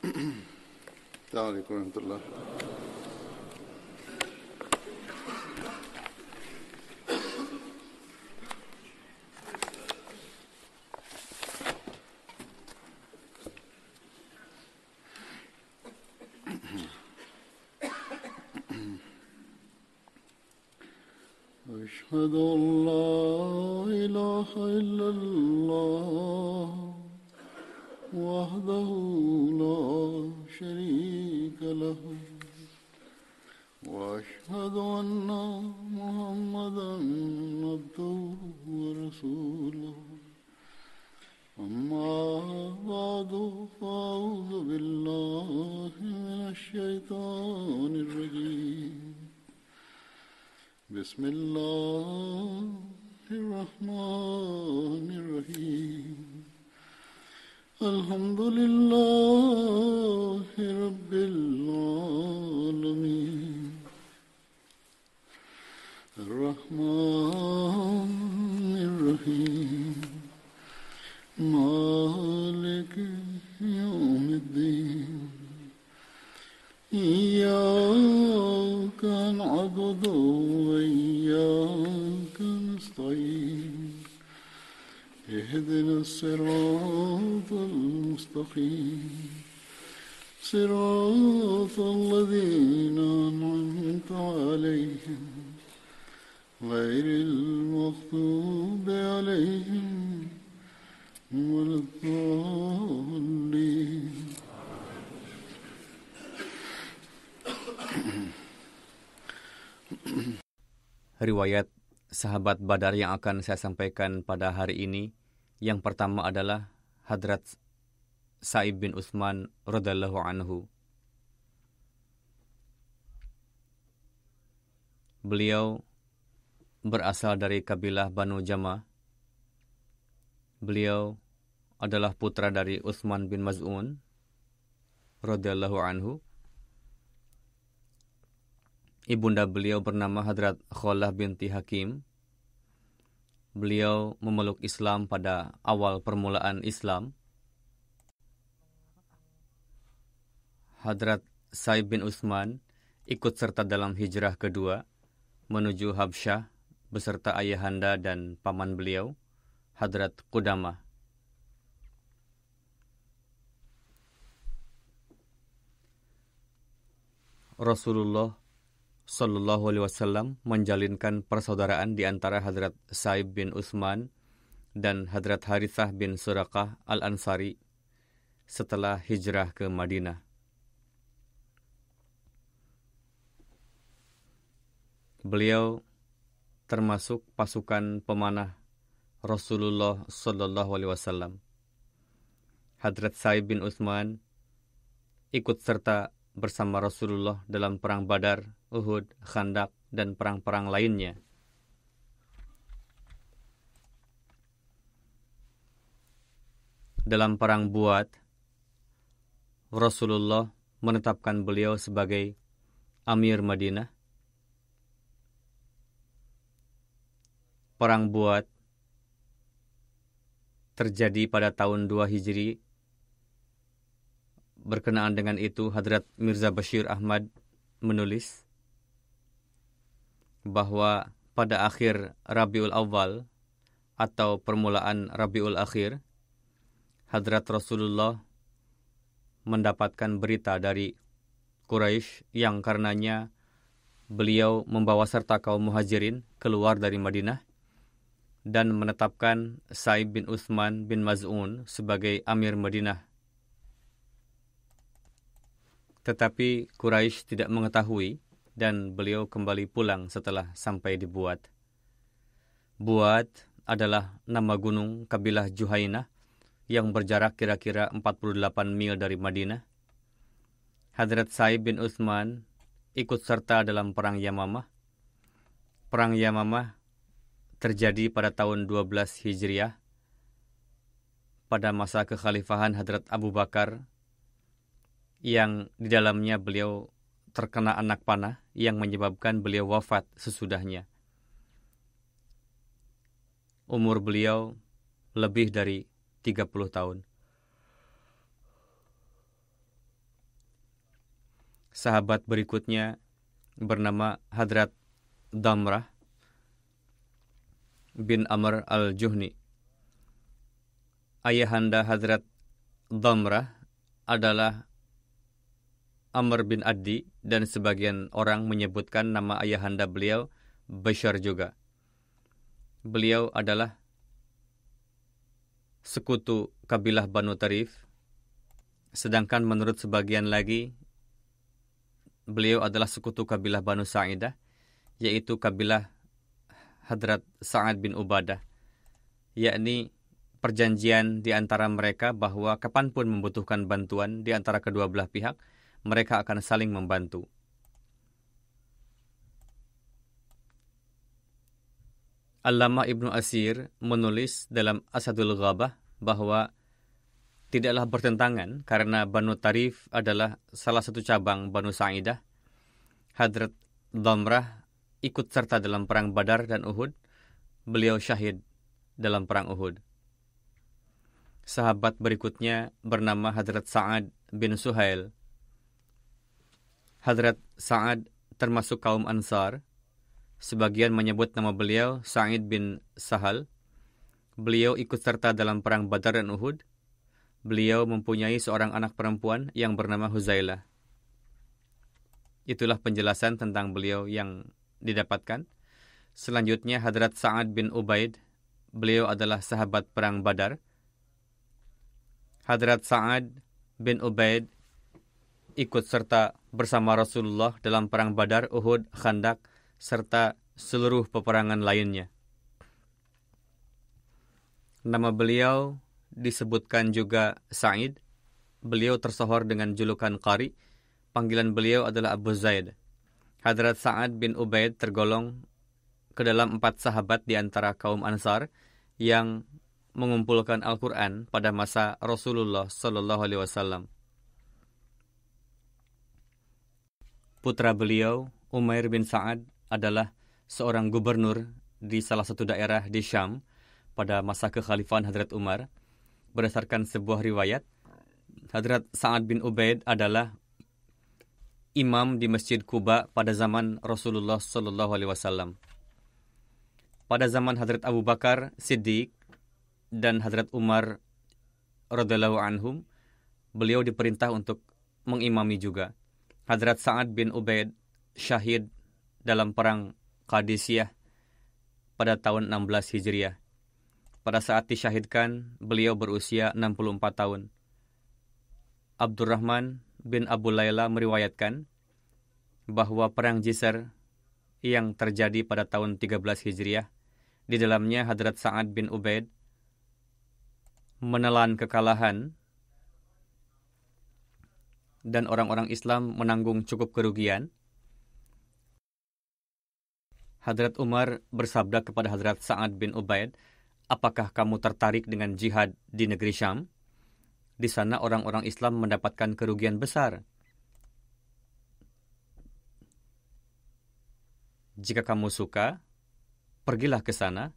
Assalamualaikum warahmatullahi. أشهد أن لا إله إلا الله وحده لا شريك له وأشهد أن محمدا عبده ورسوله أما بعد فأعوذ بالله من الشيطان الرجيم بسم الله الرحمن الرحيم الحمد لله رب العالمين الرحمن الرحيم مالك يوم الدين إياك نعبد وإياك نستعين اهدنا الصراط المستقيم صراط الذين أنعمت عليهم غير المغضوب عليهم ولا الضالين. Riwayat sahabat Badar yang akan saya sampaikan pada hari ini, yang pertama adalah Hadrat Sa'ib bin Utsman radhiyallahu anhu. Beliau berasal dari kabilah Banu Jama. Beliau adalah putra dari Utsman bin Maz'un radhiyallahu anhu. Ibunda beliau bernama Hadrat Kholah binti Hakim. Beliau memeluk Islam pada awal permulaan Islam. Hadrat Sa'ib bin Utsman ikut serta dalam hijrah kedua menuju Habsyah beserta ayahanda dan paman beliau, Hadrat Qudamah. Rasulullah Sallallahu Alaihi Wasallam menjalinkan persaudaraan di antara Hadrat Sa'ib bin Utsman dan Hadrat Harithah bin Suraqah al-Ansari setelah hijrah ke Madinah. Beliau termasuk pasukan pemanah Rasulullah Sallallahu Alaihi Wasallam. Hadrat Sa'ib bin Utsman ikut serta bersama Rasulullah dalam perang Badar, Uhud, Khandaq, dan perang-perang lainnya. Dalam perang Buat, Rasulullah menetapkan beliau sebagai Amir Madinah. Perang Buat terjadi pada tahun 2 Hijri. Berkenaan dengan itu, Hadrat Mirza Bashir Ahmad menulis bahwa pada akhir Rabiul Awal atau permulaan Rabiul Akhir, Hadrat Rasulullah mendapatkan berita dari Quraisy yang karenanya beliau membawa serta kaum muhajirin keluar dari Madinah dan menetapkan Sa'ib bin Utsman bin Maz'un sebagai Amir Madinah. Tetapi Quraisy tidak mengetahui dan beliau kembali pulang setelah sampai di Buat. Buat adalah nama gunung kabilah Juhainah yang berjarak kira-kira 48 mil dari Madinah. Hadrat Sa'ib bin Utsman ikut serta dalam perang Yamamah. Perang Yamamah terjadi pada tahun 12 Hijriah pada masa kekhalifahan Hadrat Abu Bakar, yang di dalamnya beliau terkena anak panah yang menyebabkan beliau wafat sesudahnya. Umur beliau lebih dari 30 tahun. Sahabat berikutnya bernama Hadrat Damrah bin Amr al-Juhni. Ayahanda Hadrat Damrah adalah Amr bin Addi dan sebagian orang menyebutkan nama ayahanda beliau Bashar juga. Beliau adalah sekutu kabilah Banu Tarif, sedangkan menurut sebagian lagi beliau adalah sekutu kabilah Banu Sa'idah, yaitu kabilah Hadrat Sa'ad bin Ubadah, yakni perjanjian di antara mereka bahwa kapanpun membutuhkan bantuan di antara kedua belah pihak, mereka akan saling membantu. Allamah Ibnu Asir menulis dalam Asadul Ghabah bahwa tidaklah bertentangan karena Banu Tarif adalah salah satu cabang Banu Sa'idah. Hadrat Damrah ikut serta dalam perang Badar dan Uhud. Beliau syahid dalam perang Uhud. Sahabat berikutnya bernama Hadrat Sa'ad bin Suhail. Hadrat Sa'ad termasuk kaum Ansar. Sebagian menyebut nama beliau Sa'id bin Sahal. Beliau ikut serta dalam perang Badar dan Uhud. Beliau mempunyai seorang anak perempuan yang bernama Huzailah. Itulah penjelasan tentang beliau yang didapatkan. Selanjutnya Hadrat Sa'ad bin Ubaid. Beliau adalah sahabat perang Badar. Hadrat Sa'ad bin Ubaid ikut serta bersama Rasulullah dalam perang Badar, Uhud, Khandak, serta seluruh peperangan lainnya. Nama beliau disebutkan juga Sa'id. Beliau tersohor dengan julukan Qari. Panggilan beliau adalah Abu Zaid. Hadrat Sa'ad bin Ubaid tergolong ke dalam 4 sahabat di antara kaum Ansar yang mengumpulkan Al-Quran pada masa Rasulullah Sallallahu Alaihi Wasallam. Putra beliau, Umair bin Sa'ad, adalah seorang gubernur di salah satu daerah di Syam pada masa kekhalifahan Hadrat Umar. Berdasarkan sebuah riwayat, Hadrat Sa'ad bin Ubaid adalah imam di Masjid Quba pada zaman Rasulullah Sallallahu Alaihi Wasallam. Pada zaman Hadrat Abu Bakar Siddiq dan Hadrat Umar radhiyallahu anhum, beliau diperintah untuk mengimami juga. Hadrat Sa'ad bin Ubaid syahid dalam perang Qadisiyah pada tahun 16 Hijriah. Pada saat disyahidkan, beliau berusia 64 tahun. Abdurrahman bin Abu Layla meriwayatkan bahwa perang Jisr yang terjadi pada tahun 13 Hijriah, di dalamnya Hadrat Sa'ad bin Ubaid menelan kekalahan dan orang-orang Islam menanggung cukup kerugian. Hadrat Umar bersabda kepada Hadrat Sa'ad bin Ubaid, "Apakah kamu tertarik dengan jihad di negeri Syam? Di sana orang-orang Islam mendapatkan kerugian besar. Jika kamu suka, pergilah ke sana,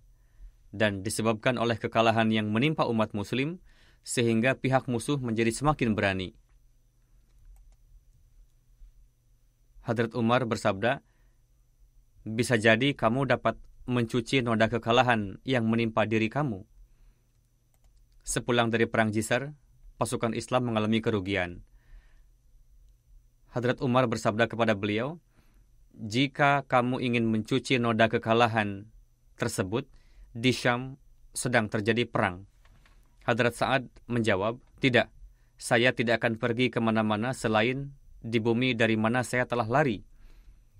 dan disebabkan oleh kekalahan yang menimpa umat muslim, sehingga pihak musuh menjadi semakin berani." Hadrat Umar bersabda, "Bisa jadi kamu dapat mencuci noda kekalahan yang menimpa diri kamu." Sepulang dari perang Jisr, pasukan Islam mengalami kerugian. Hadrat Umar bersabda kepada beliau, "Jika kamu ingin mencuci noda kekalahan tersebut, di Syam sedang terjadi perang." Hadrat Sa'ad menjawab, "Tidak, saya tidak akan pergi kemana-mana selain di bumi dari mana saya telah lari.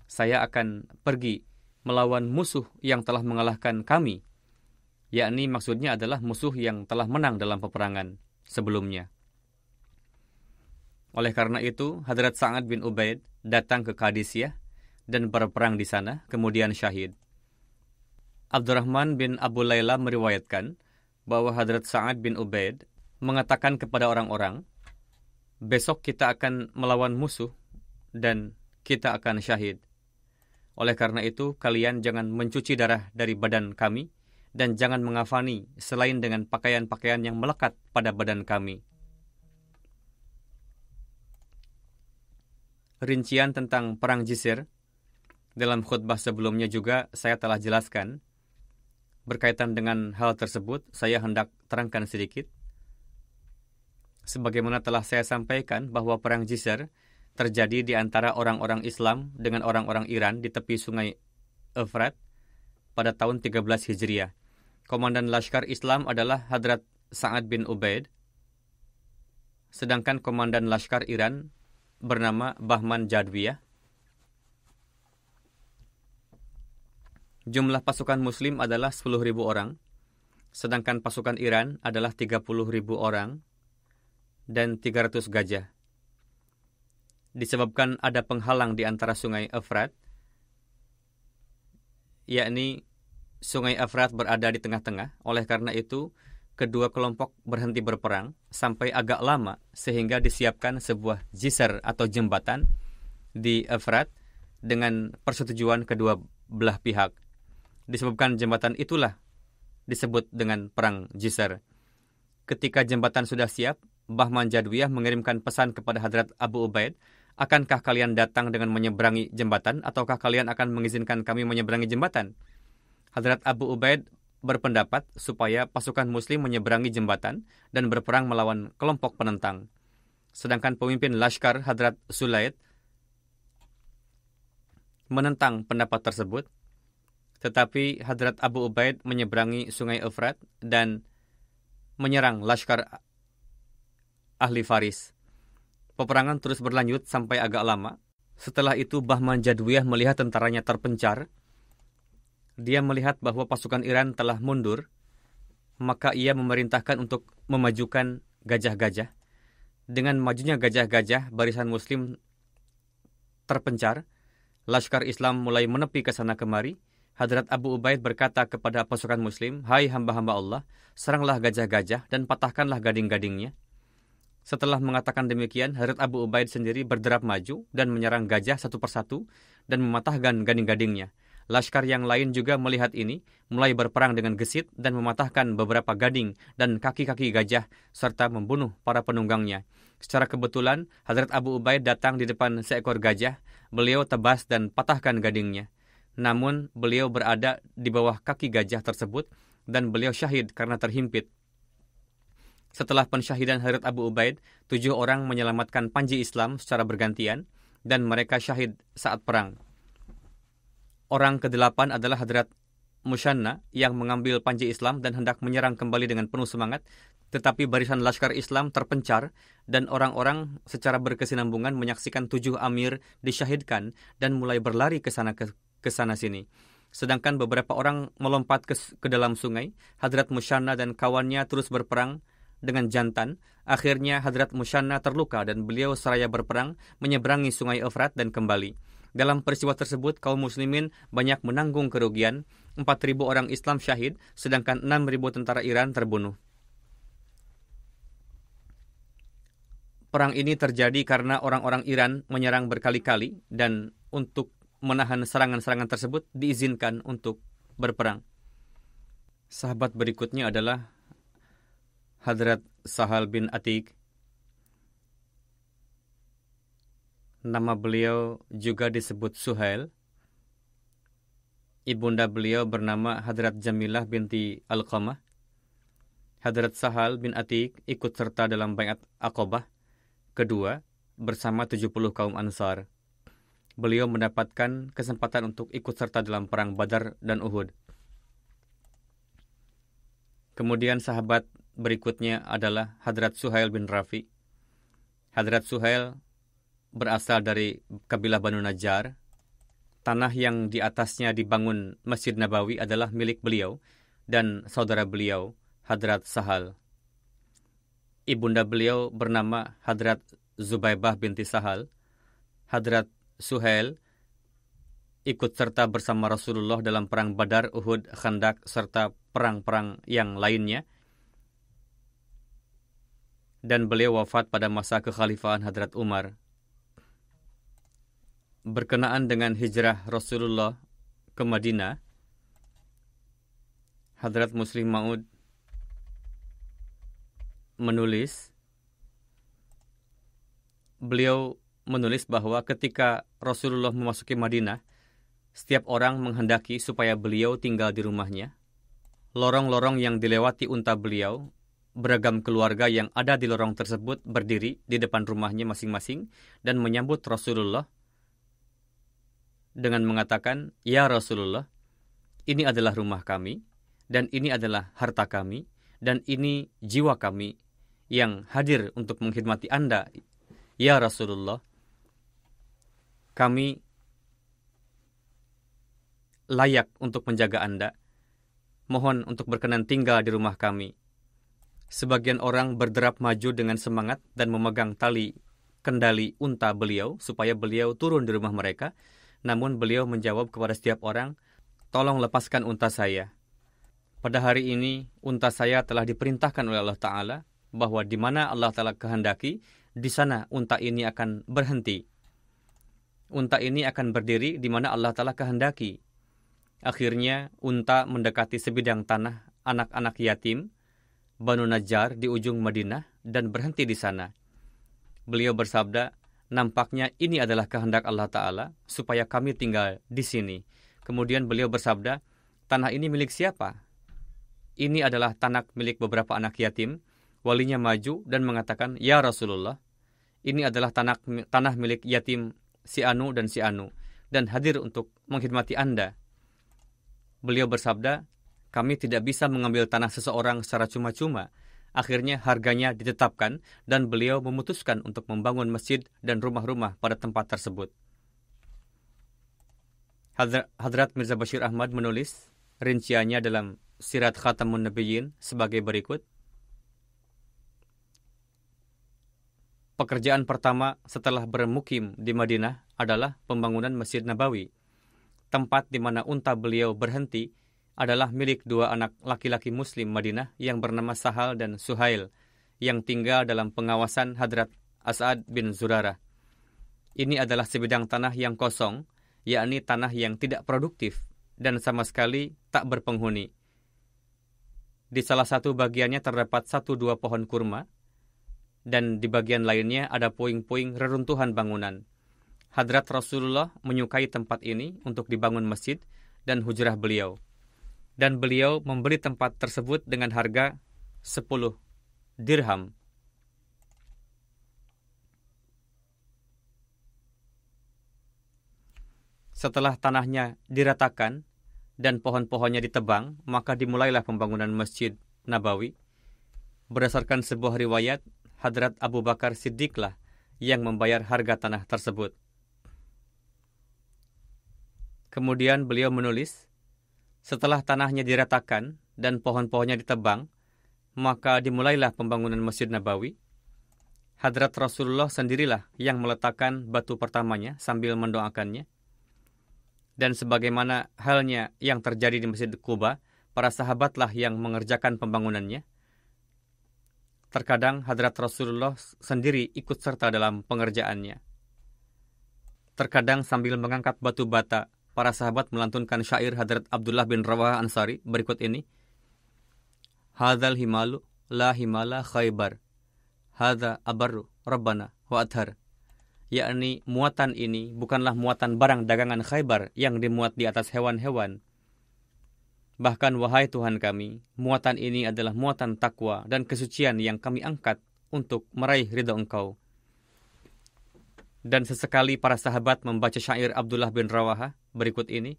Saya akan pergi melawan musuh yang telah mengalahkan kami." Yakni maksudnya adalah musuh yang telah menang dalam peperangan sebelumnya. Oleh karena itu, Hadrat Sa'ad bin Ubaid datang ke Qadisiyah dan berperang di sana, kemudian syahid. Abdurrahman bin Abu Layla meriwayatkan bahwa Hadrat Sa'ad bin Ubaid mengatakan kepada orang-orang, "Besok kita akan melawan musuh dan kita akan syahid. Oleh karena itu, kalian jangan mencuci darah dari badan kami dan jangan mengafani selain dengan pakaian-pakaian yang melekat pada badan kami." rincian tentang perang Jisr. Dalam khutbah sebelumnya juga saya telah jelaskan. Berkaitan dengan hal tersebut, saya hendak terangkan sedikit. Sebagaimana telah saya sampaikan bahwa perang Jisr terjadi di antara orang-orang Islam dengan orang-orang Iran di tepi sungai Efrat pada tahun 13 Hijriah. Komandan Laskar Islam adalah Hadrat Sa'ad bin Ubaid, sedangkan komandan Laskar Iran bernama Bahman Jadwiyah. Jumlah pasukan Muslim adalah 10.000 orang, sedangkan pasukan Iran adalah 30.000 orang dan 300 gajah. Disebabkan ada penghalang di antara sungai Efrat, yakni sungai Efrat berada di tengah-tengah. Oleh karena itu, kedua kelompok berhenti berperang sampai agak lama sehingga disiapkan sebuah jisr atau jembatan di Efrat dengan persetujuan kedua belah pihak. Disebabkan jembatan itulah disebut dengan perang Jisr. Ketika jembatan sudah siap, Bahman Jadwiyah mengirimkan pesan kepada Hadrat Abu Ubaid, akankah kalian datang dengan menyeberangi jembatan ataukah kalian akan mengizinkan kami menyeberangi jembatan? Hadrat Abu Ubaid berpendapat supaya pasukan Muslim menyeberangi jembatan dan berperang melawan kelompok penentang. Sedangkan pemimpin Laskar Hadrat Sulaid menentang pendapat tersebut, tetapi Hadrat Abu Ubaid menyeberangi sungai Efrat dan menyerang Laskar ahli Faris. Peperangan terus berlanjut sampai agak lama. Setelah itu Bahman Jadwiyah melihat tentaranya terpencar. Dia melihat bahwa pasukan Iran telah mundur, maka ia memerintahkan untuk memajukan gajah-gajah. Dengan majunya gajah-gajah, barisan Muslim terpencar. Laskar Islam mulai menepi ke sana kemari. Hadrat Abu Ubaid berkata kepada pasukan Muslim, "Hai hamba-hamba Allah, seranglah gajah-gajah dan patahkanlah gading-gadingnya." Setelah mengatakan demikian, Hadrat Abu Ubaid sendiri berderap maju dan menyerang gajah satu persatu dan mematahkan gading-gadingnya. Laskar yang lain juga melihat ini, mulai berperang dengan gesit dan mematahkan beberapa gading dan kaki-kaki gajah serta membunuh para penunggangnya. Secara kebetulan, Hadrat Abu Ubaid datang di depan seekor gajah. Beliau tebas dan patahkan gadingnya. Namun, beliau berada di bawah kaki gajah tersebut dan beliau syahid karena terhimpit. Setelah pensyahidan Hadrat Abu Ubaid, 7 orang menyelamatkan panji Islam secara bergantian dan mereka syahid saat perang. Orang ke-8 adalah Hadrat Musyanna yang mengambil panji Islam dan hendak menyerang kembali dengan penuh semangat, tetapi barisan Laskar Islam terpencar dan orang-orang secara berkesinambungan menyaksikan 7 amir disyahidkan dan mulai berlari ke sana sini. Sedangkan beberapa orang melompat ke dalam sungai. Hadrat Musyanna dan kawannya terus berperang dengan jantan. Akhirnya Hadrat Musyanna terluka dan beliau seraya berperang menyeberangi sungai Efrat dan kembali. Dalam peristiwa tersebut, kaum muslimin banyak menanggung kerugian. 4.000 orang Islam syahid, sedangkan 6.000 tentara Iran terbunuh. Perang ini terjadi karena orang-orang Iran menyerang berkali-kali dan untuk menahan serangan-serangan tersebut diizinkan untuk berperang. Sahabat berikutnya adalah Hadrat Sahal bin Atiq. Nama beliau juga disebut Suhail. Ibunda beliau bernama Hadrat Jamilah binti Alqamah. Hadrat Sahal bin Atiq ikut serta dalam Bai'at Aqabah kedua bersama 70 kaum Ansar. Beliau mendapatkan kesempatan untuk ikut serta dalam perang Badar dan Uhud. Kemudian sahabat berikutnya adalah Hadrat Suhail bin Rafi. Hadrat Suhail berasal dari kabilah Banu Najjar. Tanah yang di atasnya dibangun Masjid Nabawi adalah milik beliau dan saudara beliau, Hadrat Sahal. Ibunda beliau bernama Hadrat Zubaybah binti Sahal. Hadrat Suhail ikut serta bersama Rasulullah dalam perang Badar, Uhud, Khandak, serta perang-perang yang lainnya. Dan beliau wafat pada masa kekhalifahan Hadrat Umar. Berkenaan dengan hijrah Rasulullah ke Madinah, Hadrat Muslim Maud menulis, beliau menulis bahwa ketika Rasulullah memasuki Madinah, setiap orang menghendaki supaya beliau tinggal di rumahnya. Lorong-lorong yang dilewati unta beliau, beragam keluarga yang ada di lorong tersebut berdiri di depan rumahnya masing-masing dan menyambut Rasulullah dengan mengatakan, "Ya Rasulullah, ini adalah rumah kami, dan ini adalah harta kami, dan ini jiwa kami yang hadir untuk mengkhidmati Anda. Ya Rasulullah, kami layak untuk menjaga Anda. Mohon untuk berkenan tinggal di rumah kami." Sebagian orang berderap maju dengan semangat dan memegang tali kendali unta beliau supaya beliau turun di rumah mereka. Namun beliau menjawab kepada setiap orang, "Tolong lepaskan unta saya. Pada hari ini, unta saya telah diperintahkan oleh Allah Ta'ala bahwa di mana Allah Ta'ala kehendaki, di sana unta ini akan berhenti. Unta ini akan berdiri di mana Allah Ta'ala kehendaki." Akhirnya, unta mendekati sebidang tanah anak-anak yatim, Banu Najjar di ujung Madinah, dan berhenti di sana. Beliau bersabda, "Nampaknya ini adalah kehendak Allah Ta'ala, supaya kami tinggal di sini." Kemudian beliau bersabda, "Tanah ini milik siapa?" "Ini adalah tanah milik beberapa anak yatim." Walinya maju dan mengatakan, "Ya Rasulullah, ini adalah tanah milik yatim si Anu dan si Anu, dan hadir untuk mengkhidmati Anda." Beliau bersabda, "Kami tidak bisa mengambil tanah seseorang secara cuma-cuma." Akhirnya harganya ditetapkan dan beliau memutuskan untuk membangun masjid dan rumah-rumah pada tempat tersebut. Hadrat Mirza Bashir Ahmad menulis rinciannya dalam Sirat Khatamun Nabiyyin sebagai berikut. Pekerjaan pertama setelah bermukim di Madinah adalah pembangunan Masjid Nabawi. Tempat di mana unta beliau berhenti adalah milik dua anak laki-laki Muslim Madinah yang bernama Sahal dan Suhail, yang tinggal dalam pengawasan Hadrat As'ad bin Zurarah. Ini adalah sebidang tanah yang kosong, yakni tanah yang tidak produktif dan sama sekali tak berpenghuni. Di salah satu bagiannya terdapat 1-2 pohon kurma, dan di bagian lainnya ada puing-puing reruntuhan bangunan. Hadrat Rasulullah menyukai tempat ini untuk dibangun masjid dan hujrah beliau. Dan beliau membeli tempat tersebut dengan harga 10 dirham. Setelah tanahnya diratakan dan pohon-pohonnya ditebang, maka dimulailah pembangunan Masjid Nabawi. Berdasarkan sebuah riwayat, Hadrat Abu Bakar Siddiqlah yang membayar harga tanah tersebut. Kemudian beliau menulis, setelah tanahnya diratakan dan pohon-pohonnya ditebang, maka dimulailah pembangunan Masjid Nabawi. Hadrat Rasulullah sendirilah yang meletakkan batu pertamanya sambil mendoakannya. Dan sebagaimana halnya yang terjadi di Masjid Quba, para sahabatlah yang mengerjakan pembangunannya. Terkadang Hadrat Rasulullah sendiri ikut serta dalam pengerjaannya. Terkadang sambil mengangkat batu bata, para sahabat melantunkan syair Hadrat Abdullah bin Rawah Ansari berikut ini. Hadzal himalu la himala khaybar. Hadza abarru rabbana wa adhar. Yakni muatan ini bukanlah muatan barang dagangan Khaybar yang dimuat di atas hewan-hewan. Bahkan wahai Tuhan kami, muatan ini adalah muatan takwa dan kesucian yang kami angkat untuk meraih ridha Engkau. Dan sesekali para sahabat membaca syair Abdullah bin Rawaha berikut ini.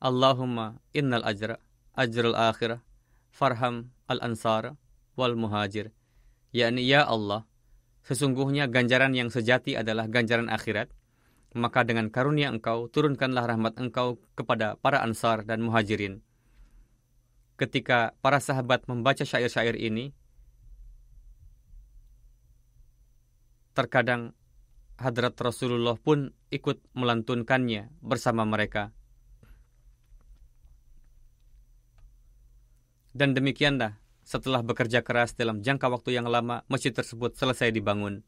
Allahumma innal ajra ajrul akhirah farham al-ansara wal muhajir. Yakni, ya Allah, sesungguhnya ganjaran yang sejati adalah ganjaran akhirat. Maka dengan karunia Engkau, turunkanlah rahmat Engkau kepada para ansar dan muhajirin. Ketika para sahabat membaca syair-syair ini, terkadang Hadrat Rasulullah pun ikut melantunkannya bersama mereka. Dan demikianlah, setelah bekerja keras dalam jangka waktu yang lama, masjid tersebut selesai dibangun.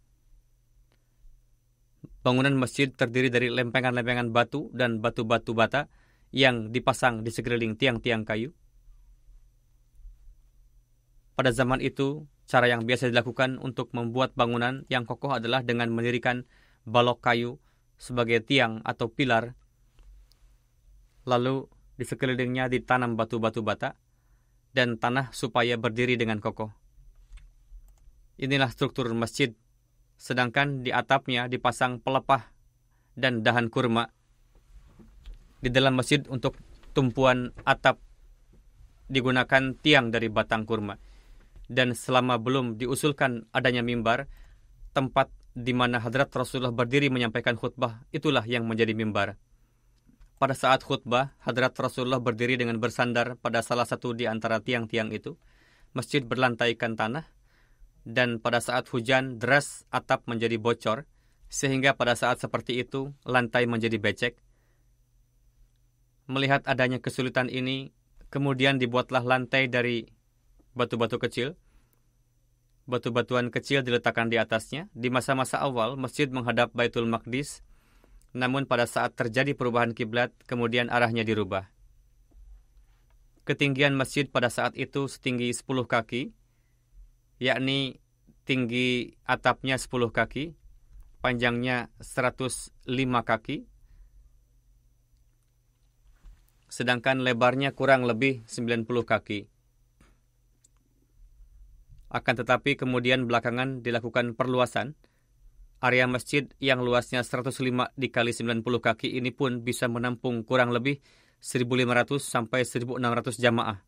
Bangunan masjid terdiri dari lempengan-lempengan batu dan batu-batu bata yang dipasang di sekeliling tiang-tiang kayu. Pada zaman itu, cara yang biasa dilakukan untuk membuat bangunan yang kokoh adalah dengan mendirikan balok kayu sebagai tiang atau pilar. Lalu di sekelilingnya ditanam batu-batu bata dan tanah supaya berdiri dengan kokoh. Inilah struktur masjid. Sedangkan di atapnya dipasang pelepah dan dahan kurma. Di dalam masjid untuk tumpuan atap digunakan tiang dari batang kurma. Dan selama belum diusulkan adanya mimbar, tempat di mana Hadrat Rasulullah berdiri menyampaikan khutbah, itulah yang menjadi mimbar. Pada saat khutbah, Hadrat Rasulullah berdiri dengan bersandar pada salah satu di antara tiang-tiang itu. Masjid berlantaikan tanah, dan pada saat hujan deras atap menjadi bocor, sehingga pada saat seperti itu lantai menjadi becek. Melihat adanya kesulitan ini, kemudian dibuatlah lantai dari batu-batu kecil. Batu-batuan kecil diletakkan di atasnya. Di masa-masa awal, masjid menghadap Baitul Maqdis. Namun pada saat terjadi perubahan kiblat, kemudian arahnya dirubah. Ketinggian masjid pada saat itu setinggi 10 kaki, yakni tinggi atapnya 10 kaki, panjangnya 105 kaki, sedangkan lebarnya kurang lebih 90 kaki. Akan tetapi kemudian belakangan dilakukan perluasan. Area masjid yang luasnya 105 dikali 90 kaki ini pun bisa menampung kurang lebih 1.500 sampai 1.600 jamaah.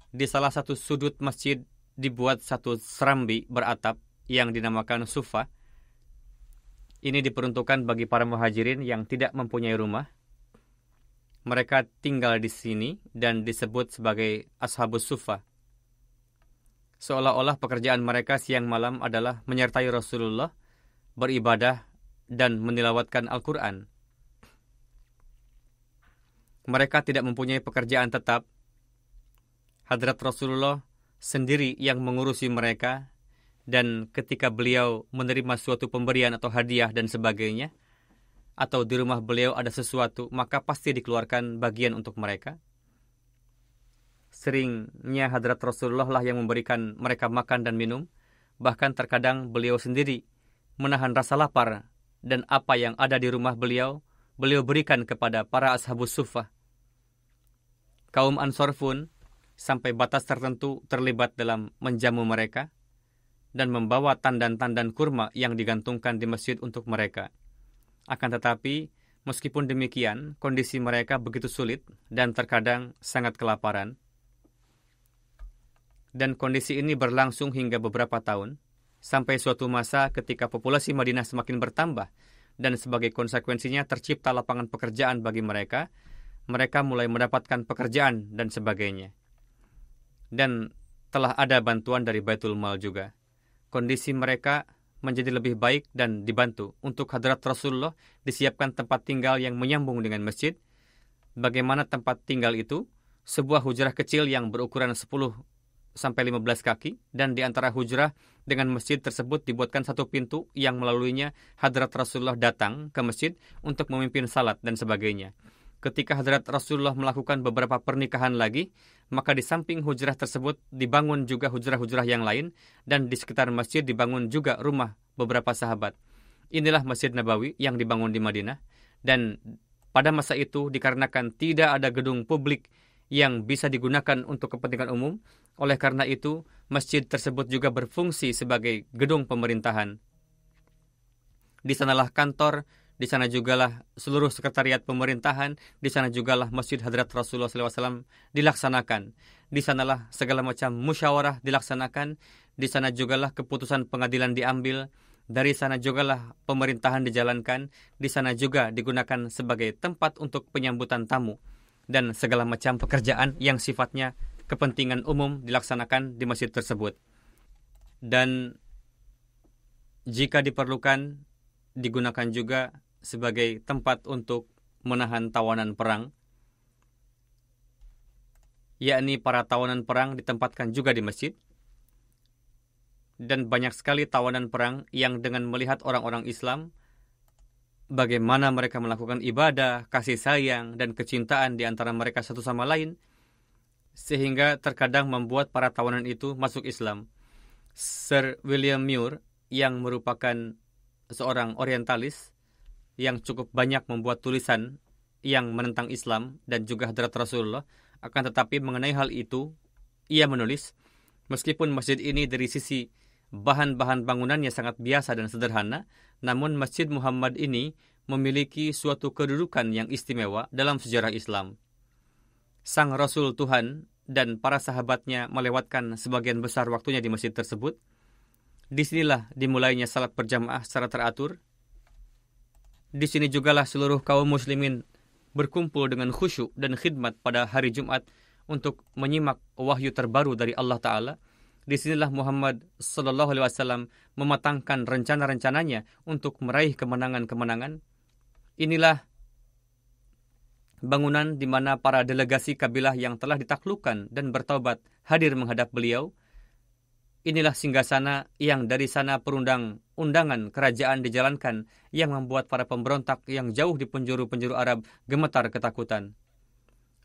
Di salah satu sudut masjid dibuat satu serambi beratap yang dinamakan sufa. Ini diperuntukkan bagi para muhajirin yang tidak mempunyai rumah. Mereka tinggal di sini dan disebut sebagai ashabus sufa. Seolah-olah pekerjaan mereka siang malam adalah menyertai Rasulullah, beribadah, dan menilawatkan Al-Quran. Mereka tidak mempunyai pekerjaan tetap. Hadrat Rasulullah sendiri yang mengurusi mereka, dan ketika beliau menerima suatu pemberian atau hadiah dan sebagainya, atau di rumah beliau ada sesuatu, maka pasti dikeluarkan bagian untuk mereka. Seringnya Hadrat Rasulullah lah yang memberikan mereka makan dan minum. Bahkan terkadang beliau sendiri menahan rasa lapar, dan apa yang ada di rumah beliau, beliau berikan kepada para ashabus suffah. Kaum Ansor pun sampai batas tertentu terlibat dalam menjamu mereka dan membawa tandan-tandan kurma yang digantungkan di masjid untuk mereka. Akan tetapi, meskipun demikian, kondisi mereka begitu sulit dan terkadang sangat kelaparan. Dan kondisi ini berlangsung hingga beberapa tahun, sampai suatu masa ketika populasi Madinah semakin bertambah, dan sebagai konsekuensinya tercipta lapangan pekerjaan bagi mereka, mereka mulai mendapatkan pekerjaan dan sebagainya. Dan telah ada bantuan dari Baitul Mal juga. Kondisi mereka menjadi lebih baik dan dibantu. Untuk Hadrat Rasulullah disiapkan tempat tinggal yang menyambung dengan masjid. Bagaimana tempat tinggal itu? Sebuah hujrah kecil yang berukuran 10 sampai 15 kaki, dan di antara hujrah dengan masjid tersebut dibuatkan satu pintu yang melaluinya Hadrat Rasulullah datang ke masjid untuk memimpin salat dan sebagainya. Ketika Hadrat Rasulullah melakukan beberapa pernikahan lagi, maka di samping hujrah tersebut dibangun juga hujrah-hujrah yang lain, dan di sekitar masjid dibangun juga rumah beberapa sahabat. Inilah Masjid Nabawi yang dibangun di Madinah, dan pada masa itu dikarenakan tidak ada gedung publik yang bisa digunakan untuk kepentingan umum, oleh karena itu masjid tersebut juga berfungsi sebagai gedung pemerintahan. Di sanalah kantor, di sana jugalah seluruh sekretariat pemerintahan, di sana jugalah Masjid Hadrat Rasulullah SAW dilaksanakan. Di sanalah segala macam musyawarah dilaksanakan, di sana jugalah keputusan pengadilan diambil, dari sana jugalah pemerintahan dijalankan, di sana juga digunakan sebagai tempat untuk penyambutan tamu, dan segala macam pekerjaan yang sifatnya kepentingan umum dilaksanakan di masjid tersebut. Dan jika diperlukan, digunakan juga sebagai tempat untuk menahan tawanan perang, yakni para tawanan perang ditempatkan juga di masjid. Dan banyak sekali tawanan perang yang dengan melihat orang-orang Islam, bagaimana mereka melakukan ibadah, kasih sayang, dan kecintaan di antara mereka satu sama lain, sehingga terkadang membuat para tawanan itu masuk Islam. Sir William Muir yang merupakan seorang orientalis yang cukup banyak membuat tulisan yang menentang Islam dan juga hadrat Rasulullah. Akan tetapi mengenai hal itu, ia menulis, meskipun masjid ini dari sisi bahan-bahan bangunannya sangat biasa dan sederhana, namun Masjid Muhammad ini memiliki suatu kedudukan yang istimewa dalam sejarah Islam. Sang Rasul Tuhan dan para sahabatnya melewatkan sebagian besar waktunya di masjid tersebut. Disinilah dimulainya salat berjamaah secara teratur. Di sini jugalah seluruh kaum muslimin berkumpul dengan khusyuk dan khidmat pada hari Jumat untuk menyimak wahyu terbaru dari Allah Ta'ala. Disinilah Muhammad Sallallahu Alaihi Wasallam mematangkan rencana-rencananya untuk meraih kemenangan-kemenangan. Inilah bangunan di mana para delegasi kabilah yang telah ditaklukkan dan bertaubat hadir menghadap beliau. Inilah singgasana yang dari sana perundang-undangan kerajaan dijalankan yang membuat para pemberontak yang jauh di penjuru-penjuru Arab gemetar ketakutan.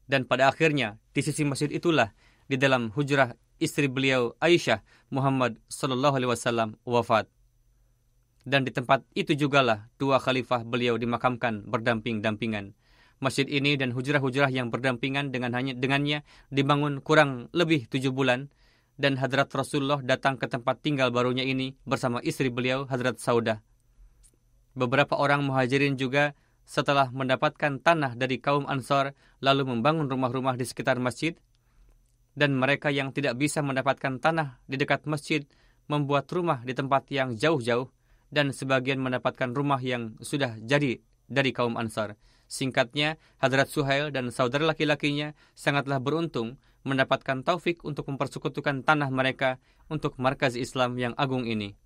Dan pada akhirnya, di sisi masjid itulah, di dalam hujrah istri beliau Aisyah, Muhammad Sallallahu Alaihi Wasallam wafat. Dan di tempat itu jugalah dua khalifah beliau dimakamkan berdamping-dampingan. Masjid ini dan hujrah-hujrah yang berdampingan dengannya dibangun kurang lebih 7 bulan. Dan Hadrat Rasulullah datang ke tempat tinggal barunya ini bersama istri beliau, Hadrat Saudah. Beberapa orang muhajirin juga setelah mendapatkan tanah dari kaum Ansar, lalu membangun rumah-rumah di sekitar masjid. Dan mereka yang tidak bisa mendapatkan tanah di dekat masjid, membuat rumah di tempat yang jauh-jauh, dan sebagian mendapatkan rumah yang sudah jadi dari kaum Ansar. Singkatnya, Hadrat Suhail dan saudara laki-lakinya sangatlah beruntung mendapatkan taufik untuk mempersekutukan tanah mereka untuk markaz Islam yang agung ini.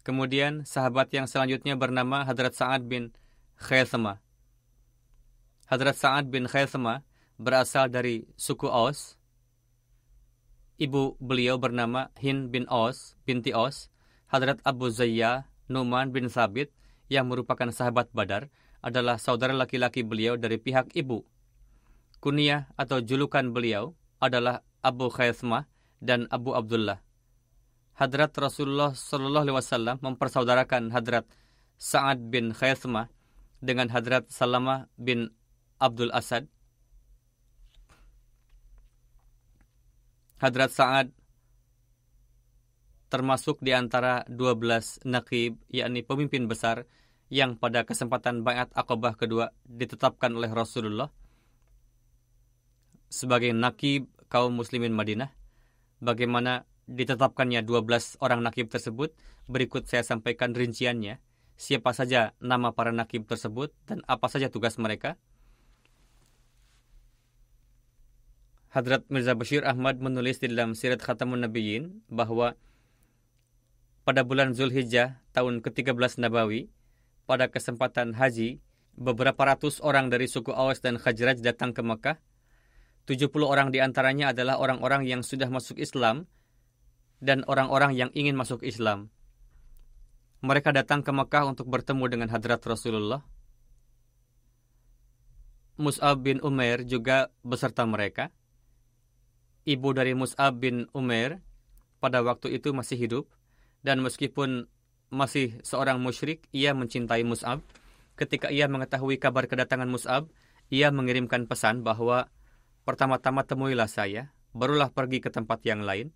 Kemudian sahabat yang selanjutnya bernama Hadrat Sa'ad bin Khaythama. Hadrat Sa'ad bin Khaythama berasal dari suku Aus. Ibu beliau bernama Hind bin Aus, binti Aus. Hadrat Abu Zayya Numan bin Thabit yang merupakan sahabat Badar adalah saudara laki-laki beliau dari pihak ibu. Kunyah atau julukan beliau adalah Abu Khaythmah dan Abu Abdullah. Hadrat Rasulullah Sallallahu Alaihi Wasallam mempersaudarakan Hadrat Sa'ad bin Khaythmah dengan Hadrat Salamah bin Abdul Asad. Hadrat Sa'ad termasuk di antara 12 naqib, yakni pemimpin besar yang pada kesempatan Bai'at Aqabah kedua ditetapkan oleh Rasulullah sebagai naqib kaum muslimin Madinah. Bagaimana ditetapkannya 12 orang naqib tersebut, berikut saya sampaikan rinciannya. Siapa saja nama para naqib tersebut dan apa saja tugas mereka. Hadrat Mirza Bashir Ahmad menulis di dalam Sirat Khatamun Nabiyyin bahwa pada bulan Zulhijjah tahun ke-13 Nabawi, pada kesempatan haji, beberapa ratus orang dari suku Aws dan Khazraj datang ke Mekah. 70 orang di antaranya adalah orang-orang yang sudah masuk Islam dan orang-orang yang ingin masuk Islam. Mereka datang ke Mekah untuk bertemu dengan Hadrat Rasulullah. Mus'ab bin Umair juga beserta mereka. Ibu dari Mus'ab bin Umair pada waktu itu masih hidup, dan meskipun masih seorang musyrik, ia mencintai Mus'ab. Ketika ia mengetahui kabar kedatangan Mus'ab, ia mengirimkan pesan bahwa pertama-tama temuilah saya, barulah pergi ke tempat yang lain.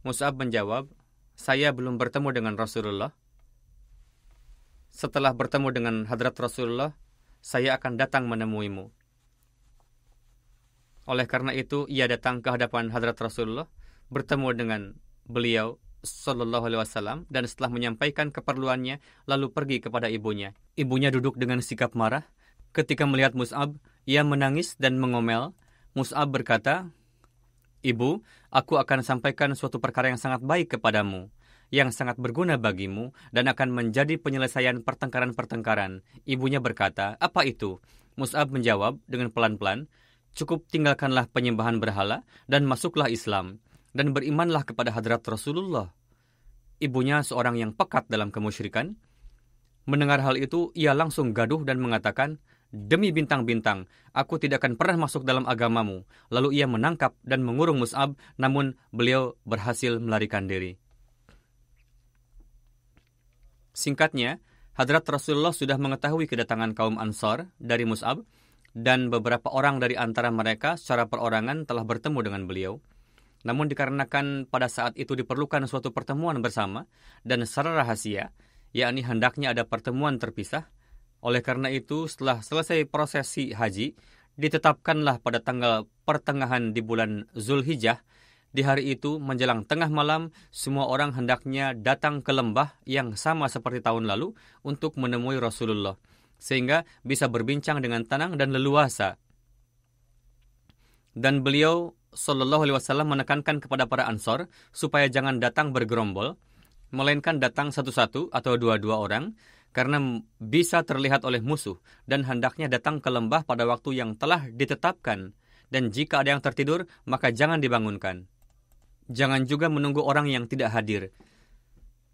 Mus'ab menjawab, saya belum bertemu dengan Rasulullah. Setelah bertemu dengan Hadrat Rasulullah, saya akan datang menemuimu. Oleh karena itu, ia datang ke hadapan Hadrat Rasulullah, bertemu dengan beliau Sallallahu Alaihi Wasallam, dan setelah menyampaikan keperluannya, lalu pergi kepada ibunya. Ibunya duduk dengan sikap marah. Ketika melihat Mus'ab, ia menangis dan mengomel. Mus'ab berkata, Ibu, aku akan sampaikan suatu perkara yang sangat baik kepadamu, yang sangat berguna bagimu, dan akan menjadi penyelesaian pertengkaran-pertengkaran. Ibunya berkata, apa itu? Mus'ab menjawab dengan pelan-pelan, cukup tinggalkanlah penyembahan berhala, dan masuklah Islam, dan berimanlah kepada Hadrat Rasulullah. Ibunya seorang yang pekat dalam kemusyrikan. Mendengar hal itu, ia langsung gaduh dan mengatakan, "Demi bintang-bintang, aku tidak akan pernah masuk dalam agamamu." Lalu ia menangkap dan mengurung Mus'ab, namun beliau berhasil melarikan diri. Singkatnya, Hadrat Rasulullah sudah mengetahui kedatangan kaum Ansar dari Mus'ab, dan beberapa orang dari antara mereka secara perorangan telah bertemu dengan beliau. Namun dikarenakan pada saat itu diperlukan suatu pertemuan bersama dan secara rahasia, yakni hendaknya ada pertemuan terpisah, oleh karena itu setelah selesai prosesi haji, ditetapkanlah pada tanggal pertengahan di bulan Zulhijjah. Di hari itu, menjelang tengah malam, semua orang hendaknya datang ke lembah yang sama seperti tahun lalu untuk menemui Rasulullah, sehingga bisa berbincang dengan tenang dan leluasa. Dan beliau Shallallahu Alaihi Wasallam menekankan kepada para Ansor supaya jangan datang bergerombol, melainkan datang satu-satu atau dua-dua orang, karena bisa terlihat oleh musuh, dan hendaknya datang ke lembah pada waktu yang telah ditetapkan. Dan jika ada yang tertidur, maka jangan dibangunkan. Jangan juga menunggu orang yang tidak hadir.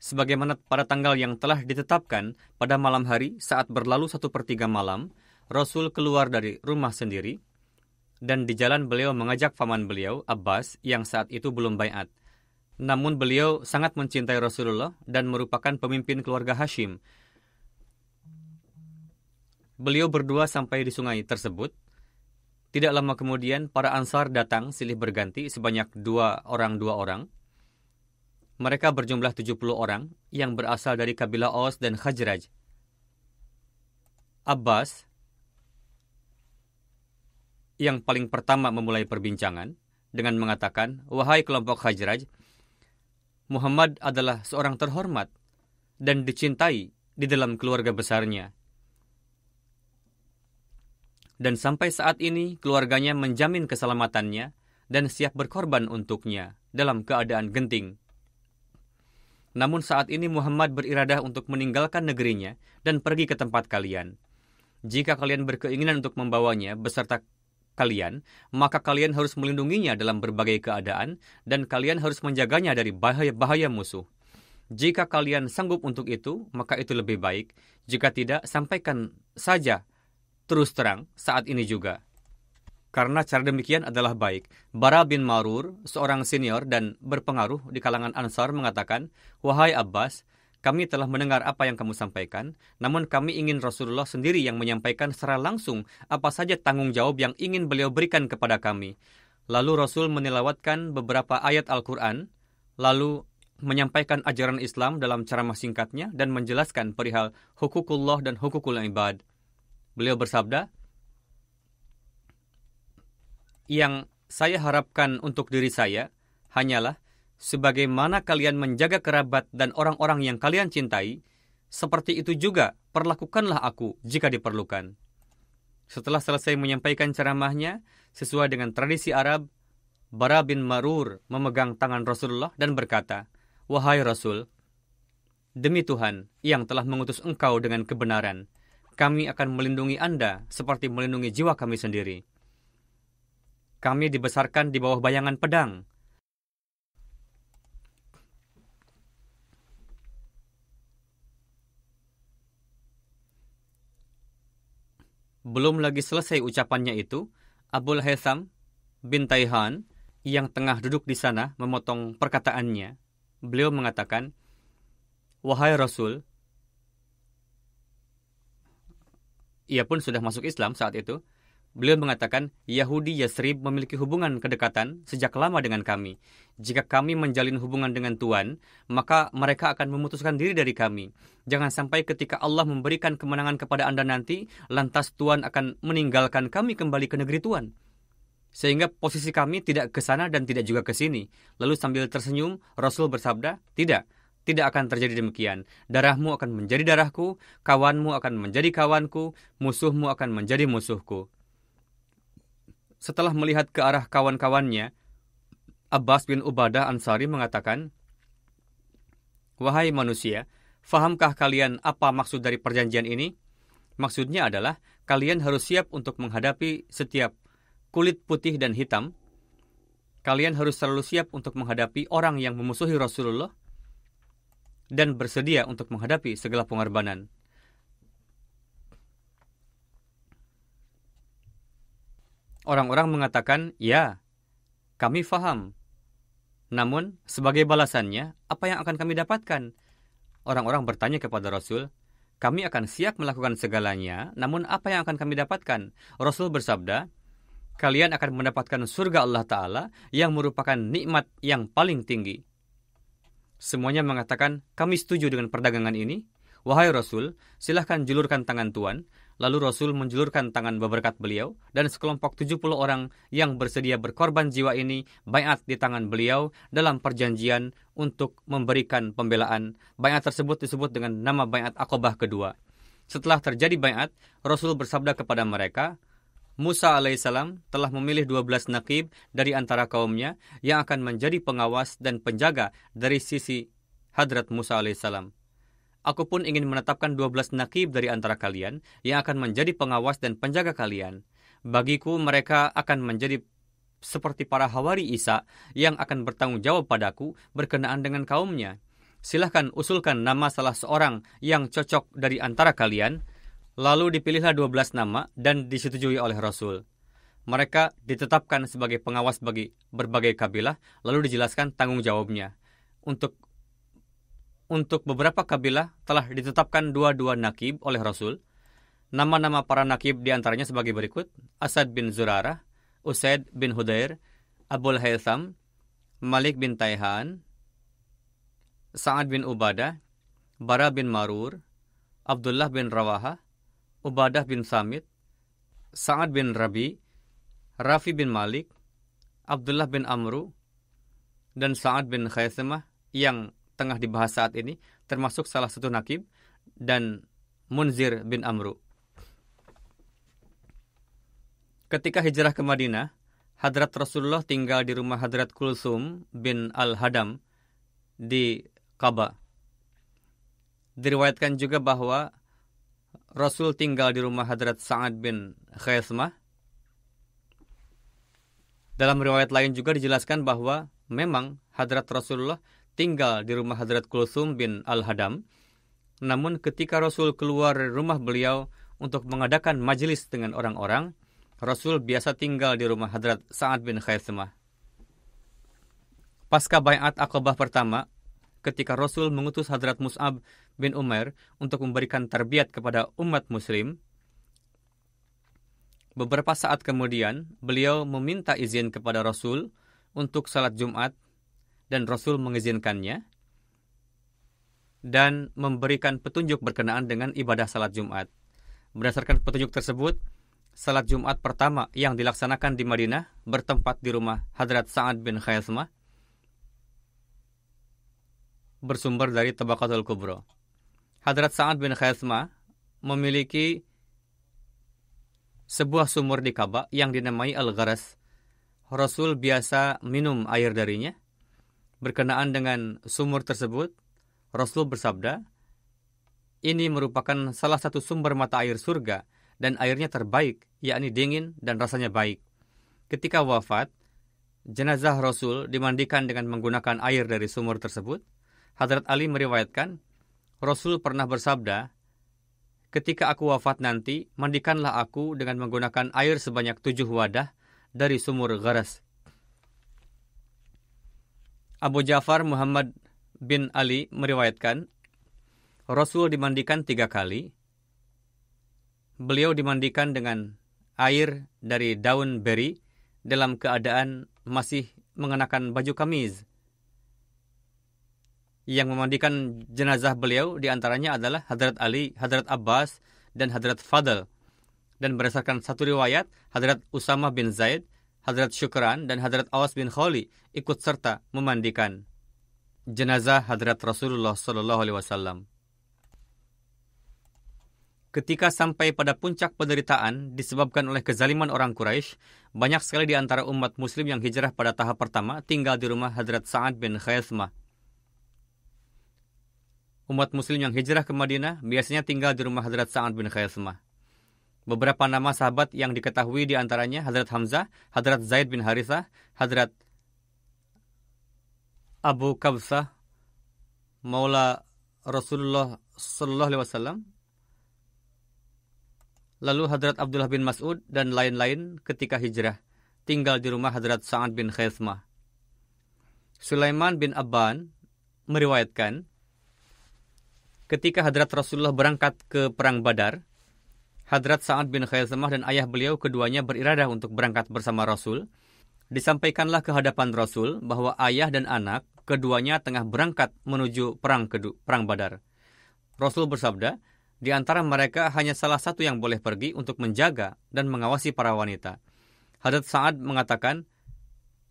Sebagaimana pada tanggal yang telah ditetapkan, pada malam hari saat berlalu 1/3 malam, Rasul keluar dari rumah sendiri, dan di jalan beliau mengajak paman beliau, Abbas, yang saat itu belum baiat. Namun beliau sangat mencintai Rasulullah dan merupakan pemimpin keluarga Hashim. Beliau berdua sampai di sungai tersebut. Tidak lama kemudian, para Ansar datang silih berganti sebanyak dua orang. Mereka berjumlah 70 orang yang berasal dari kabilah Aus dan Khazraj. Abbas yang paling pertama memulai perbincangan dengan mengatakan, "Wahai kelompok Khazraj, Muhammad adalah seorang terhormat dan dicintai di dalam keluarga besarnya. Dan sampai saat ini keluarganya menjamin keselamatannya dan siap berkorban untuknya dalam keadaan genting. Namun saat ini Muhammad beriradah untuk meninggalkan negerinya dan pergi ke tempat kalian. Jika kalian berkeinginan untuk membawanya beserta kalian, maka kalian harus melindunginya dalam berbagai keadaan dan kalian harus menjaganya dari bahaya-bahaya musuh. Jika kalian sanggup untuk itu, maka itu lebih baik. Jika tidak, sampaikan saja terus terang saat ini juga. Karena cara demikian adalah baik." Bara bin Marur, seorang senior dan berpengaruh di kalangan Ansar, mengatakan, "Wahai Abbas, kami telah mendengar apa yang kamu sampaikan, namun kami ingin Rasulullah sendiri yang menyampaikan secara langsung apa saja tanggung jawab yang ingin beliau berikan kepada kami." Lalu Rasul menilawatkan beberapa ayat Al-Quran, lalu menyampaikan ajaran Islam dalam ceramah singkatnya dan menjelaskan perihal hukukullah dan hukukul ibad. Beliau bersabda, "Yang saya harapkan untuk diri saya hanyalah sebagaimana kalian menjaga kerabat dan orang-orang yang kalian cintai, seperti itu juga perlakukanlah aku jika diperlukan." Setelah selesai menyampaikan ceramahnya, sesuai dengan tradisi Arab, Bara bin Marur memegang tangan Rasulullah dan berkata, "Wahai Rasul, demi Tuhan yang telah mengutus engkau dengan kebenaran, kami akan melindungi Anda seperti melindungi jiwa kami sendiri. Kami dibesarkan di bawah bayangan pedang. Belum lagi selesai ucapannya itu, Abul Haytham bin Taihan yang tengah duduk di sana memotong perkataannya. Beliau mengatakan, "Wahai Rasul," ia pun sudah masuk Islam saat itu. Beliau mengatakan, "Yahudi Yasrib memiliki hubungan kedekatan sejak lama dengan kami. Jika kami menjalin hubungan dengan Tuhan, maka mereka akan memutuskan diri dari kami. Jangan sampai ketika Allah memberikan kemenangan kepada Anda nanti, lantas Tuhan akan meninggalkan kami kembali ke negeri Tuhan. Sehingga posisi kami tidak ke sana dan tidak juga ke sini." Lalu sambil tersenyum, Rasul bersabda, Tidak akan terjadi demikian. Darahmu akan menjadi darahku, kawanmu akan menjadi kawanku, musuhmu akan menjadi musuhku." Setelah melihat ke arah kawan-kawannya, Abbas bin Ubadah Ansari mengatakan, "Wahai manusia, fahamkah kalian apa maksud dari perjanjian ini? Maksudnya adalah kalian harus siap untuk menghadapi setiap kulit putih dan hitam. Kalian harus selalu siap untuk menghadapi orang yang memusuhi Rasulullah dan bersedia untuk menghadapi segala pengorbanan." Orang-orang mengatakan, ya, kami faham. Namun, sebagai balasannya, apa yang akan kami dapatkan? Orang-orang bertanya kepada Rasul, kami akan siap melakukan segalanya, namun apa yang akan kami dapatkan? Rasul bersabda, kalian akan mendapatkan surga Allah Ta'ala yang merupakan nikmat yang paling tinggi. Semuanya mengatakan, kami setuju dengan perdagangan ini. Wahai Rasul, silahkan julurkan tangan Tuan. Lalu Rasul menjulurkan tangan berberkat beliau, dan sekelompok 70 orang yang bersedia berkorban jiwa ini baiat di tangan beliau dalam perjanjian untuk memberikan pembelaan. Baiat tersebut disebut dengan nama baiat Aqabah kedua. Setelah terjadi baiat, Rasul bersabda kepada mereka, Musa alaihissalam telah memilih 12 naqib dari antara kaumnya yang akan menjadi pengawas dan penjaga dari sisi Hadrat Musa alaihissalam. Aku pun ingin menetapkan 12 naqib dari antara kalian yang akan menjadi pengawas dan penjaga kalian. Bagiku mereka akan menjadi seperti para hawari Isa yang akan bertanggung jawab padaku berkenaan dengan kaumnya. Silahkan usulkan nama salah seorang yang cocok dari antara kalian. Lalu dipilihlah 12 nama dan disetujui oleh Rasul. Mereka ditetapkan sebagai pengawas bagi berbagai kabilah, lalu dijelaskan tanggung jawabnya. Untuk beberapa kabilah telah ditetapkan 22 naqib oleh Rasul. Nama-nama para naqib diantaranya sebagai berikut. Asad bin Zurarah, Usaid bin Hudair, Abul Haytham, Malik bin Taihan, Sa'ad bin Ubadah, Bara bin Marur, Abdullah bin Rawaha, Ubadah bin Samit, Sa'ad bin Rabi, Rafi bin Malik, Abdullah bin Amru, dan Sa'ad bin Khaisamah yang tengah dibahas saat ini, termasuk salah satu naqib, dan Munzir bin Amru. Ketika hijrah ke Madinah, Hadrat Rasulullah tinggal di rumah Hadrat Kulsum bin Al-Hadam di Ka'bah. Diriwayatkan juga bahwa Rasul tinggal di rumah Hadrat Sa'ad bin Khaisamah. Dalam riwayat lain juga dijelaskan bahwa memang Hadrat Rasulullah tinggal di rumah Hadrat Kulsum bin Al-Hadam. Namun ketika Rasul keluar dari rumah beliau untuk mengadakan majelis dengan orang-orang, Rasul biasa tinggal di rumah Hadrat Sa'ad bin Khaisamah. Pasca baiat Aqabah pertama, ketika Rasul mengutus Hadrat Mus'ab bin Umair untuk memberikan tarbiyat kepada umat muslim, beberapa saat kemudian beliau meminta izin kepada Rasul untuk salat Jumat, dan Rasul mengizinkannya dan memberikan petunjuk berkenaan dengan ibadah salat Jumat. Berdasarkan petunjuk tersebut, salat Jumat pertama yang dilaksanakan di Madinah bertempat di rumah Hadrat Sa'ad bin Khaisamah bersumber dari Tabaqatul Kubra. Hadrat Sa'ad bin Khaisamah memiliki sebuah sumur di Ka'bah yang dinamai Al-Gharas. Rasul biasa minum air darinya. Berkenaan dengan sumur tersebut, Rasul bersabda, ini merupakan salah satu sumber mata air surga dan airnya terbaik, yakni dingin dan rasanya baik. Ketika wafat, jenazah Rasul dimandikan dengan menggunakan air dari sumur tersebut. Hadrat Ali meriwayatkan, Rasul pernah bersabda, ketika aku wafat nanti, mandikanlah aku dengan menggunakan air sebanyak 7 wadah dari sumur Gharas. Abu Ja'far Muhammad bin Ali meriwayatkan, Rasul dimandikan 3 kali. Beliau dimandikan dengan air dari daun beri dalam keadaan masih mengenakan baju kamiz. Yang memandikan jenazah beliau diantaranya adalah Hadrat Ali, Hadrat Abbas, dan Hadrat Fadl. Dan berdasarkan satu riwayat, Hadrat Usama bin Zaid, Hadrat Syukran, dan Hadrat Awas bin Khawli ikut serta memandikan jenazah Hadrat Rasulullah SAW. Ketika sampai pada puncak penderitaan disebabkan oleh kezaliman orang Quraisy, banyak sekali di antara umat muslim yang hijrah pada tahap pertama tinggal di rumah Hadrat Sa'ad bin Khaisamah. Umat muslim yang hijrah ke Madinah biasanya tinggal di rumah Hadrat Sa'ad bin Khaisamah. Beberapa nama sahabat yang diketahui di antaranya Hadrat Hamzah, Hadrat Zaid bin Harithah, Hadrat Abu Qabsah, Maula Rasulullah SAW, Lalu Hadrat Abdullah bin Mas'ud dan lain-lain ketika hijrah tinggal di rumah Hadrat Sa'ad bin Khaismah. Sulaiman bin Abban meriwayatkan, ketika Hadrat Rasulullah berangkat ke Perang Badar, Hadrat Sa'ad bin Khaismah dan ayah beliau keduanya beriradah untuk berangkat bersama Rasul. Disampaikanlah ke hadapan Rasul bahwa ayah dan anak keduanya tengah berangkat menuju Perang Badar. Rasul bersabda, di antara mereka hanya salah satu yang boleh pergi untuk menjaga dan mengawasi para wanita. Hadrat Sa'ad mengatakan,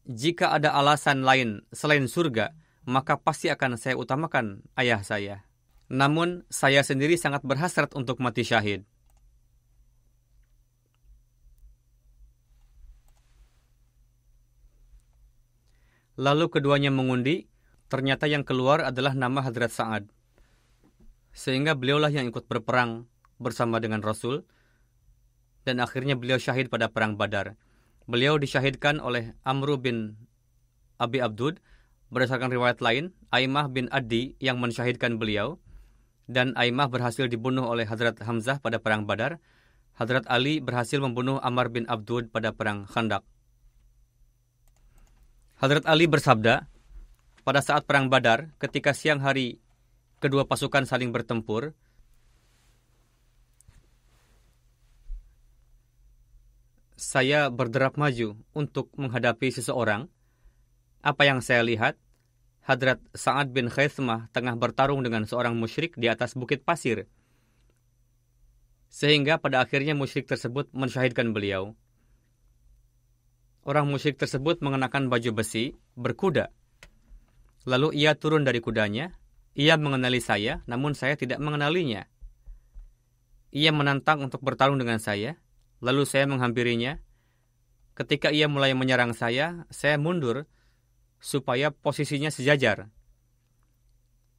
jika ada alasan lain selain surga, maka pasti akan saya utamakan ayah saya. Namun, saya sendiri sangat berhasrat untuk mati syahid. Lalu keduanya mengundi, ternyata yang keluar adalah nama Hadrat Sa'ad. Sehingga beliaulah yang ikut berperang bersama dengan Rasul, dan akhirnya beliau syahid pada Perang Badar. Beliau disyahidkan oleh Amru bin Abi Abdud. Berdasarkan riwayat lain, Aimah bin Adi yang mensyahidkan beliau, dan Aimah berhasil dibunuh oleh Hadrat Hamzah pada Perang Badar. Hadrat Ali berhasil membunuh Ammar bin Abdud pada Perang Khandaq. Hadrat Ali bersabda, pada saat Perang Badar, ketika siang hari kedua pasukan saling bertempur, saya berderap maju untuk menghadapi seseorang. Apa yang saya lihat? Hadrat Sa'ad bin Khaismah tengah bertarung dengan seorang musyrik di atas bukit pasir. Sehingga pada akhirnya musyrik tersebut mensyahidkan beliau. Orang musyrik tersebut mengenakan baju besi, berkuda. Lalu ia turun dari kudanya. Ia mengenali saya, namun saya tidak mengenalinya. Ia menantang untuk bertarung dengan saya, lalu saya menghampirinya. Ketika ia mulai menyerang saya mundur supaya posisinya sejajar,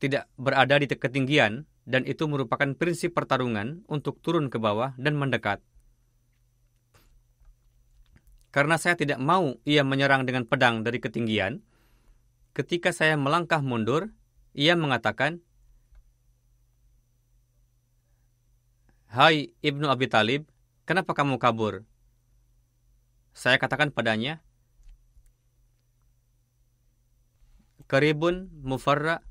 tidak berada di ketinggian, dan itu merupakan prinsip pertarungan untuk turun ke bawah dan mendekat. Karena saya tidak mau ia menyerang dengan pedang dari ketinggian, ketika saya melangkah mundur, ia mengatakan, "Hai Ibnu Abi Talib, kenapa kamu kabur?" Saya katakan padanya, "Qaribun mufarra."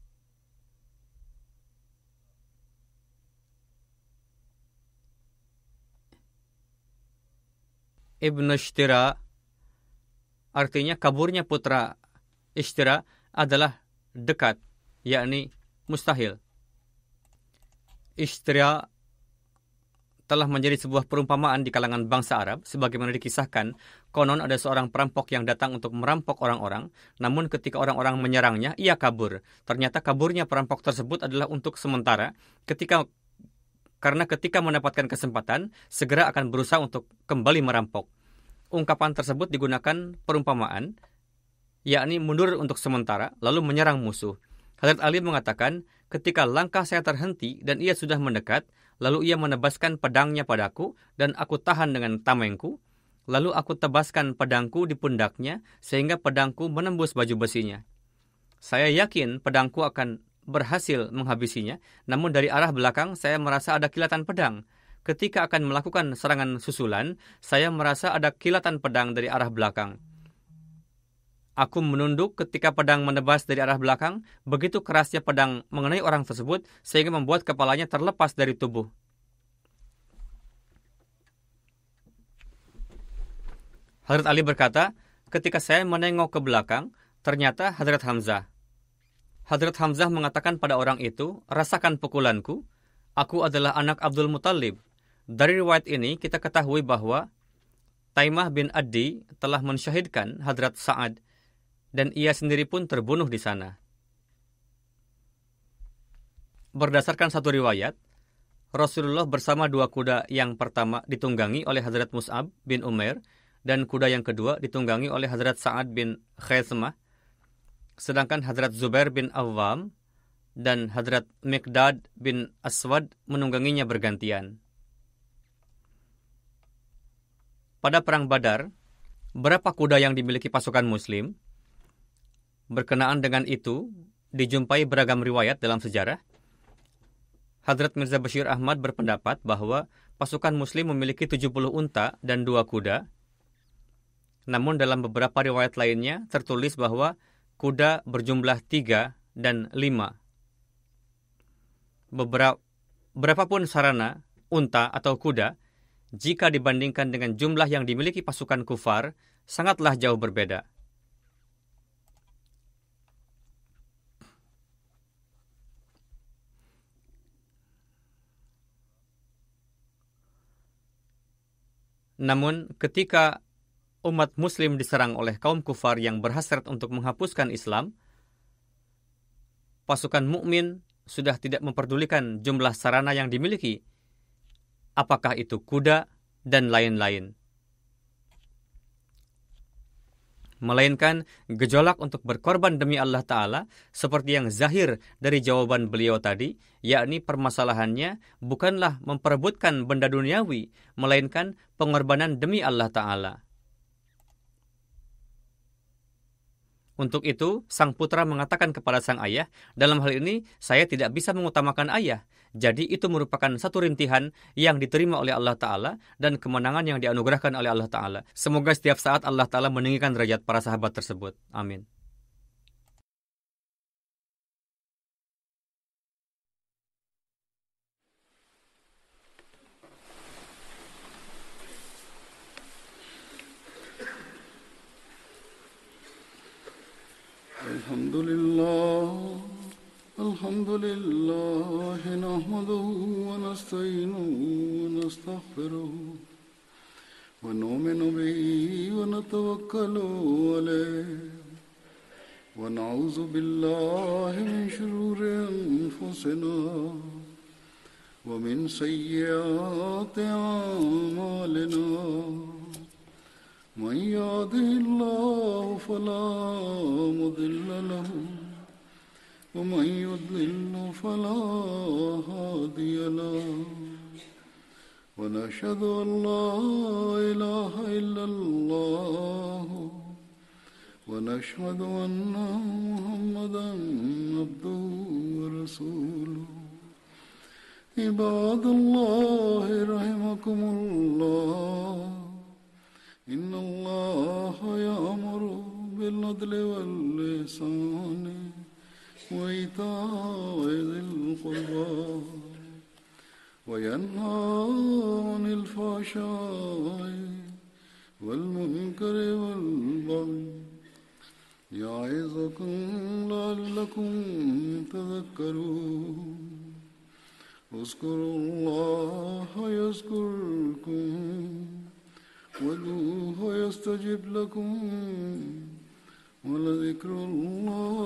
Ibnu Ishtira, artinya kaburnya putra Ishtira adalah dekat, yakni mustahil. Ishtira telah menjadi sebuah perumpamaan di kalangan bangsa Arab, sebagaimana dikisahkan, konon ada seorang perampok yang datang untuk merampok orang-orang, namun ketika orang-orang menyerangnya, ia kabur. Ternyata kaburnya perampok tersebut adalah untuk sementara, karena ketika mendapatkan kesempatan, segera akan berusaha untuk kembali merampok. Ungkapan tersebut digunakan perumpamaan, yakni mundur untuk sementara, lalu menyerang musuh. Hadrat Ali mengatakan, ketika langkah saya terhenti dan ia sudah mendekat, lalu ia menebaskan pedangnya padaku dan aku tahan dengan tamengku, lalu aku tebaskan pedangku di pundaknya sehingga pedangku menembus baju besinya. Saya yakin pedangku akan berhasil menghabisinya, namun dari arah belakang saya merasa ada kilatan pedang. Ketika akan melakukan serangan susulan, saya merasa ada kilatan pedang dari arah belakang. Aku menunduk ketika pedang menebas dari arah belakang, begitu kerasnya pedang mengenai orang tersebut, sehingga membuat kepalanya terlepas dari tubuh. Hadrat Ali berkata, ketika saya menengok ke belakang, ternyata Hadrat Hamzah. Hadrat Hamzah mengatakan pada orang itu, rasakan pukulanku, aku adalah anak Abdul Muttalib. Dari riwayat ini kita ketahui bahwa Taimah bin Adi telah mensyahidkan Hadrat Sa'ad, dan ia sendiri pun terbunuh di sana. Berdasarkan satu riwayat, Rasulullah bersama dua kuda yang pertama ditunggangi oleh Hadrat Mus'ab bin Umair, dan kuda yang kedua ditunggangi oleh Hadrat Sa'ad bin Khaismah, sedangkan Hadrat Zubair bin Awwam dan Hadrat Miqdad bin Aswad menungganginya bergantian. Pada Perang Badar, berapa kuda yang dimiliki pasukan Muslim? Berkenaan dengan itu, dijumpai beragam riwayat dalam sejarah. Hadrat Mirza Bashir Ahmad berpendapat bahwa pasukan muslim memiliki 70 unta dan 2 kuda. Namun dalam beberapa riwayat lainnya tertulis bahwa kuda berjumlah 3 dan 5. Berapapun sarana, unta atau kuda, jika dibandingkan dengan jumlah yang dimiliki pasukan kufar, sangatlah jauh berbeda. Namun, ketika umat muslim diserang oleh kaum kufar yang berhasrat untuk menghapuskan Islam, pasukan mukmin sudah tidak memperdulikan jumlah sarana yang dimiliki, apakah itu kuda dan lain-lain. Melainkan gejolak untuk berkorban demi Allah Ta'ala, seperti yang zahir dari jawaban beliau tadi, yakni permasalahannya bukanlah memperebutkan benda duniawi, melainkan pengorbanan demi Allah Ta'ala. Untuk itu, sang putra mengatakan kepada sang ayah, dalam hal ini saya tidak bisa mengutamakan ayah. Jadi itu merupakan satu rintihan yang diterima oleh Allah Ta'ala dan kemenangan yang dianugerahkan oleh Allah Ta'ala. Semoga setiap saat Allah Ta'ala meninggikan derajat para sahabat tersebut. Amin. Alhamdulillah, nahmaduhu wa nasta'inuhu wa nastaghfiruh wa nu'minu bihi wa natawakkalu alayhi wa na'udzu billahi min shururi anfusina wa min sayyiati a'malina. من يهده الله فلا مضل له ومن يضلل فلا هادي له ونشهد أن لا إله إلا الله ونشهد أن محمدا عبده ورسوله. عباد الله رحمكم الله، إن الله يأمر بالعدل والإحسان وإيتاء ذي القربى وينهى عن الفحشاء والمنكر والبغي يعظكم لعلكم تذكرون. اذكروا الله يذكركم وادعوه يستجب لكم ولذكر الله